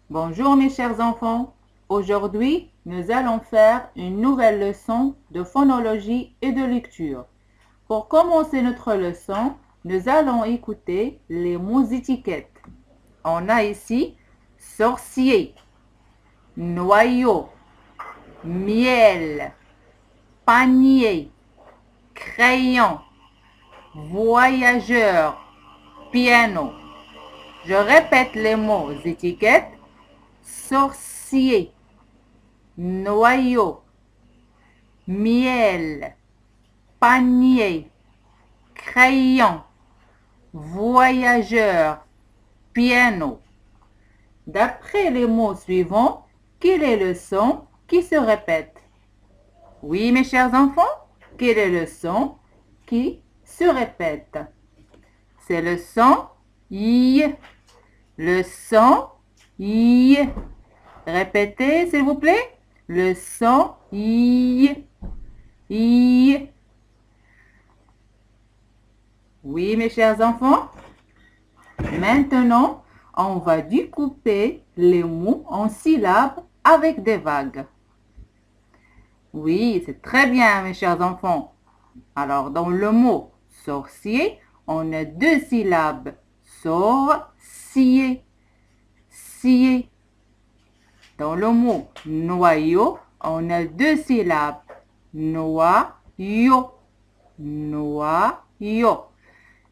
Bonjour mes chers enfants. Aujourd'hui, nous allons faire une nouvelle leçon de phonologie et de lecture. Pour commencer notre leçon, nous allons écouter les mots étiquettes. On a ici sorcier, noyau, miel, panier, crayon, voyageur, piano. Je répète les mots étiquettes. Sorcier, noyau, miel, panier, crayon, voyageur, piano. D'après les mots suivants, quel est le son qui se répète? Oui, mes chers enfants, quel est le son qui se répète? C'est le son I. Le son I. Répétez, s'il vous plaît. Le son I. I. Oui, mes chers enfants. Maintenant, on va découper les mots en syllabes avec des vagues. Oui, c'est très bien, mes chers enfants. Alors, dans le mot sorcier, on a deux syllabes. Sorcier. Cier. Dans le mot noyau, on a deux syllabes. Noyau. Noyau.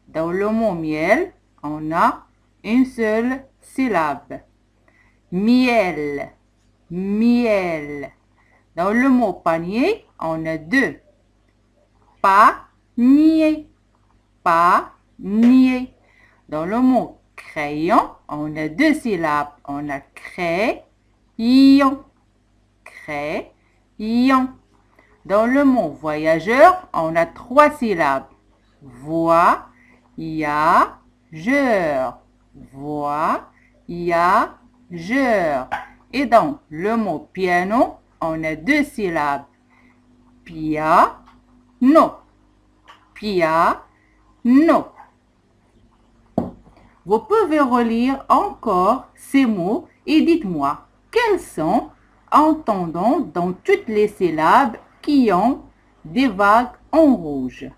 Dans le mot miel, on a une seule syllabe. Miel. Miel. Dans le mot panier, on a deux. Panier. Panier. Dans le mot crayon, on a deux syllabes. On a crayon. Crayon. Dans le mot voyageur, on a trois syllabes. Voyageur. Voyageur. Et dans le mot piano, on a deux syllabes. Piano. Piano. Vous pouvez relire encore ces mots et dites-moi quels sont entendons dans toutes les syllabes qui ont des vagues en rouge.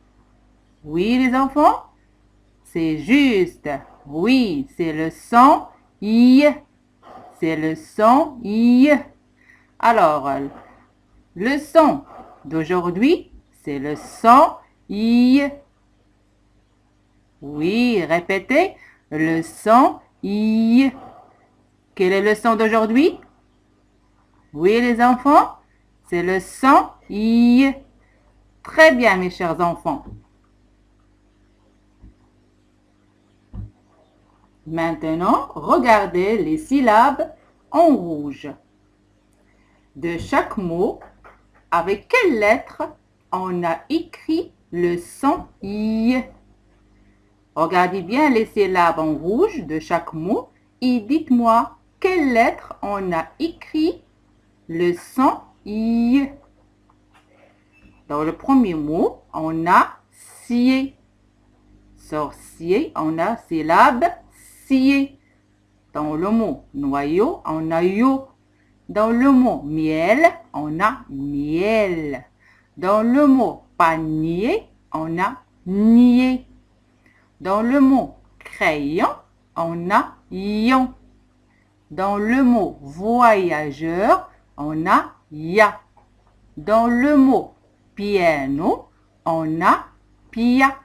Oui, les enfants? C'est juste. Oui, c'est le son I. C'est le son I. Alors, le son d'aujourd'hui, c'est le son I. Oui, répétez. Le son I. Quel est le son d'aujourd'hui? Oui, les enfants, c'est le son I. Très bien, mes chers enfants. Maintenant, regardez les syllabes en rouge. De chaque mot, avec quelle lettre on a écrit le son I? Regardez bien les syllabes en rouge de chaque mot et dites-moi quelle lettre on a écrit le son I. Dans le premier mot, on a cier. Sorcier, on a syllabe cier. Dans le mot noyau, on a yo. Dans le mot miel, on a miel. Dans le mot panier, on a nier. Dans le mot crayon, on a ion. Dans le mot voyageur, on a ya. Dans le mot piano, on a pia.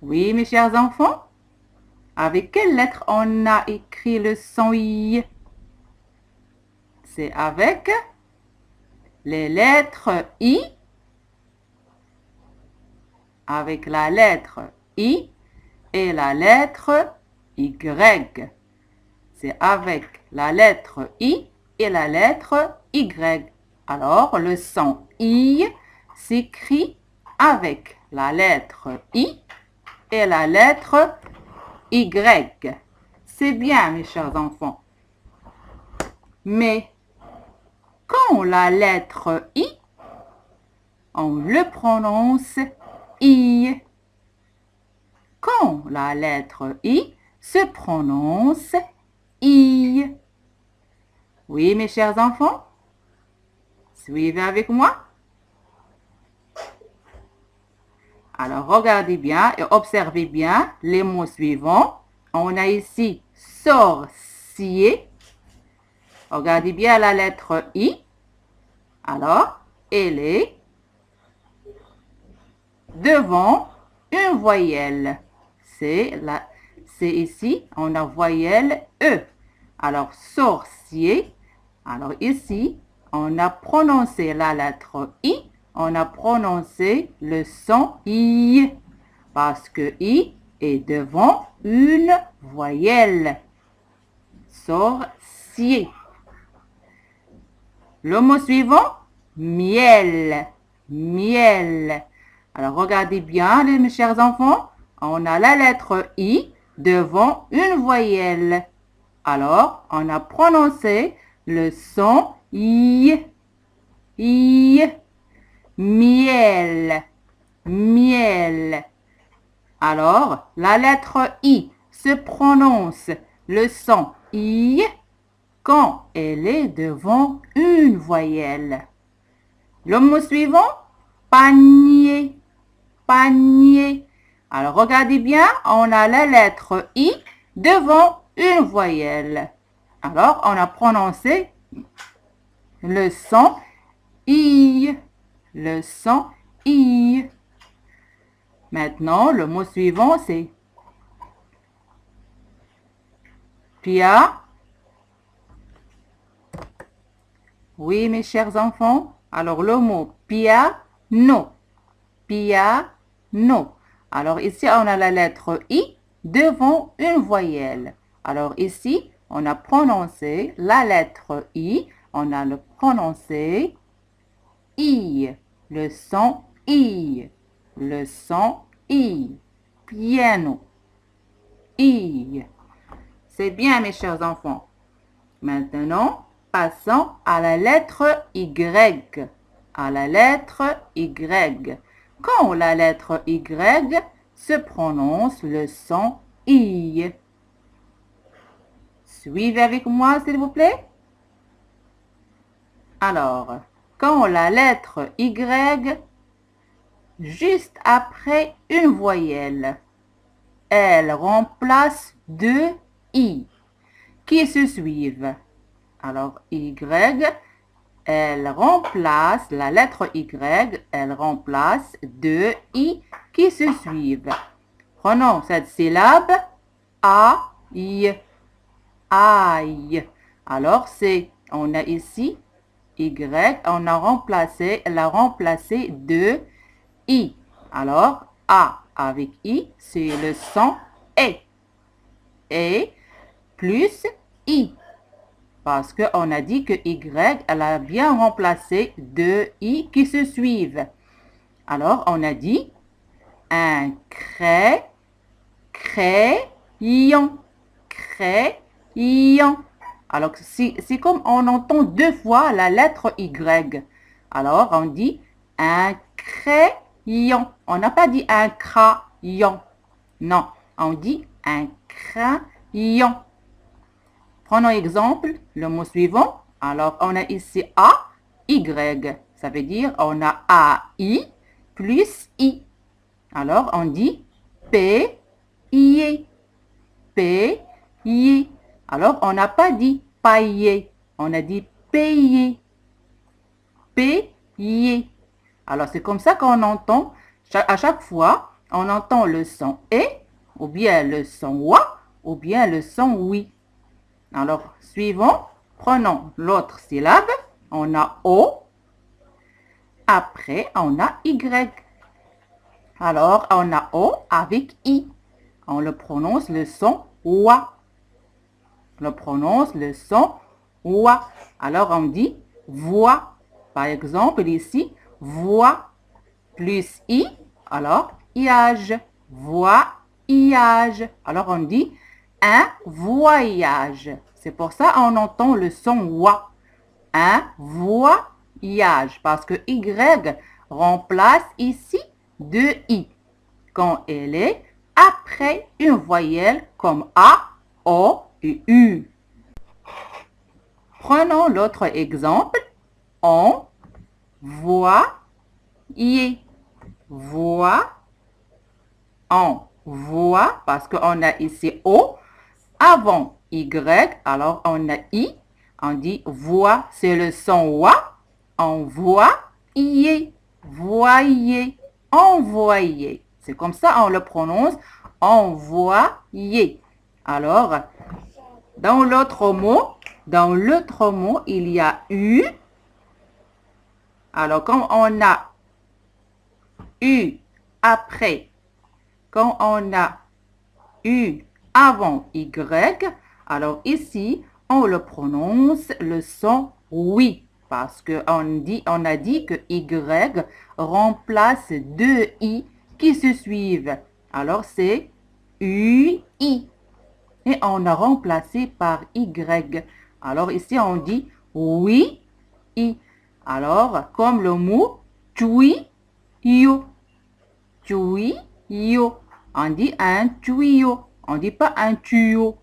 Oui, mes chers enfants, avec quelle lettre on a écrit le son I? C'est avec les lettres I. Avec la lettre I et la lettre Y. C'est avec la lettre I et la lettre Y. Alors, le son I s'écrit avec la lettre I et la lettre Y. C'est bien, mes chers enfants. Mais quand la lettre I, on le prononce I. Quand la lettre I se prononce I. Oui, mes chers enfants, suivez avec moi. Alors, regardez bien et observez bien les mots suivants. On a ici sorcier. Regardez bien la lettre I. Alors, elle est devant une voyelle. C'est ici, on a voyelle E. Alors, sorcier. Alors, ici, on a prononcé la lettre I. On a prononcé le son I. Parce que I est devant une voyelle. Sorcier. Le mot suivant, miel. Miel. Alors, regardez bien, mes chers enfants. On a la lettre I devant une voyelle. Alors, on a prononcé le son I. I. Miel. Miel. Alors, la lettre I se prononce le son I quand elle est devant une voyelle. Le mot suivant, panier. Panier. Alors, regardez bien, on a la lettre I devant une voyelle. Alors, on a prononcé le son I. Le son I. Maintenant, le mot suivant, c'est pia. Oui, mes chers enfants. Alors, le mot piano. Piano. Alors, ici, on a la lettre I devant une voyelle. Alors, ici, on a prononcé la lettre I. On a le prononcé I. Le son I. Le son I. Piano. I. C'est bien, mes chers enfants. Maintenant, passons à la lettre Y. À la lettre Y. Quand la lettre Y se prononce le son I. Suivez avec moi, s'il vous plaît. Alors, quand la lettre Y, juste après une voyelle, elle remplace deux I qui se suivent. Alors, Y, elle remplace, la lettre Y, elle remplace deux I qui se suivent. Prenons cette syllabe aïe. Aïe. Alors, on a ici Y, on a remplacé, elle a remplacé deux I. Alors, A avec I, c'est le son E. Et plus I. Parce qu'on a dit que Y, elle a bien remplacé deux I qui se suivent. Alors, on a dit un crayon. Crayon. Alors, c'est comme on entend deux fois la lettre Y. Alors, on dit un crayon. On n'a pas dit un crayon. Non, on dit un crayon. Prenons exemple, le mot suivant. Alors, on a ici A, Y. Ça veut dire on a AI plus I. Alors, on dit payer. Payer. Alors, on n'a pas dit pailler. On a dit payer. Payer. Alors, c'est comme ça qu'on entend. À chaque fois, on entend le son E, ou bien le son WA, ou bien le son oui. Alors, suivons. Prenons l'autre syllabe. On a O. Après, on a Y. Alors, on a O avec I. On le prononce le son WA. On le prononce le son WA. Alors, on dit voix. Par exemple, ici, voix plus I. Alors, iage. Voyage. Alors, on dit un voyage. C'est pour ça qu'on entend le son wa. Un voyage. Parce que Y remplace ici deux I. Quand elle est après une voyelle comme A, O et U. Prenons l'autre exemple. On voit y. Voit. On voit parce qu'on a ici O. Avant Y, alors on a I. On dit voix, c'est le son wa. On voit y. Voyez. Envoyer. C'est comme ça on le prononce. Envoyer. Alors, dans l'autre mot, il y a U. Alors, quand on a U après, quand on a U avant Y, alors ici, on le prononce le son oui. Parce qu'on a dit que Y remplace deux I qui se suivent. Alors, c'est UI. Et on a remplacé par Y. Alors, ici, on dit oui, I. Alors, comme le mot tuyau. Tuyau. On dit un tuyau. On ne dit pas un tuyau.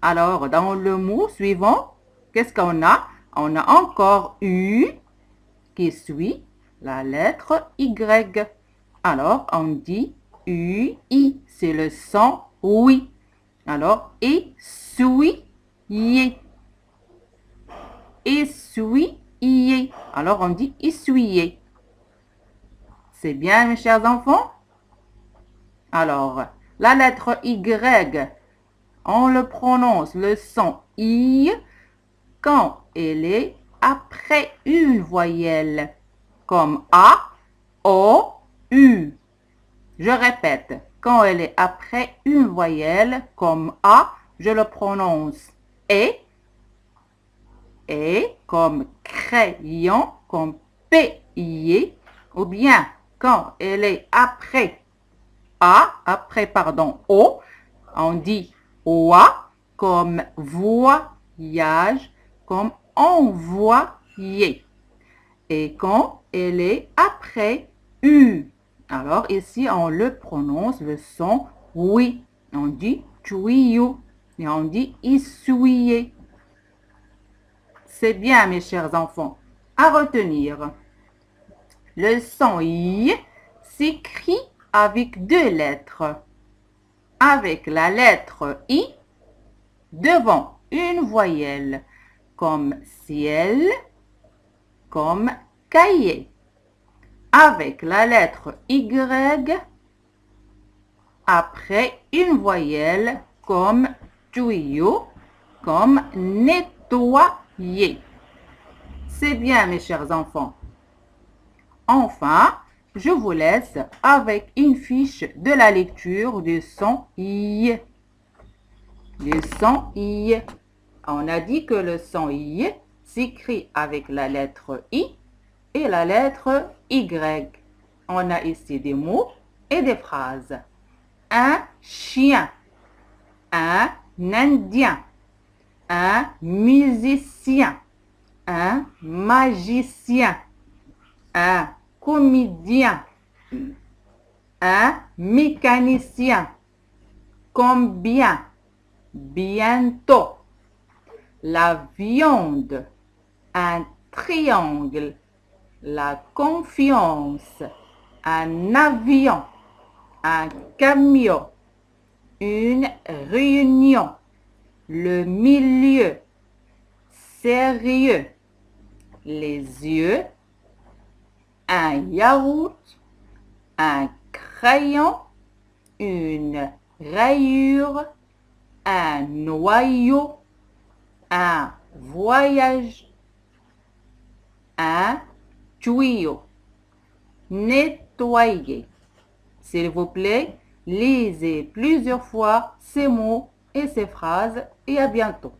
Alors, dans le mot suivant, qu'est-ce qu'on a? On a encore U qui suit la lettre Y. Alors, on dit UI. C'est le son oui. Alors, essuyer. Essuyer. Alors, on dit essuyer. C'est bien, mes chers enfants? Alors, la lettre Y, on le prononce le son I quand elle est après une voyelle, comme A, O, U. Je répète, quand elle est après une voyelle, comme A, je le prononce E, comme crayon, comme payer, ou bien quand elle est après O, on dit oa, comme voyage, comme envoyer. Et quand elle est après U, alors ici on le prononce le son oui. On dit tuyau et on dit essuyer. C'est bien, mes chers enfants. À retenir, le son I s'écrit avec deux lettres. Avec la lettre I devant une voyelle, comme ciel, comme cahier. Avec la lettre Y après une voyelle, comme tuyau, comme nettoyer. C'est bien, mes chers enfants. Enfin, je vous laisse avec une fiche de la lecture du son I. Le son I. On a dit que le son I s'écrit avec la lettre I et la lettre Y. On a ici des mots et des phrases. Un chien, un indien, un musicien, un magicien, un comédien, un mécanicien, combien, bientôt, la viande, un triangle, la confiance, un avion, un camion, une réunion, le milieu, sérieux, les yeux, un yaourt, un crayon, une rayure, un noyau, un voyage, un tuyau. Nettoyer. S'il vous plaît, lisez plusieurs fois ces mots et ces phrases et à bientôt.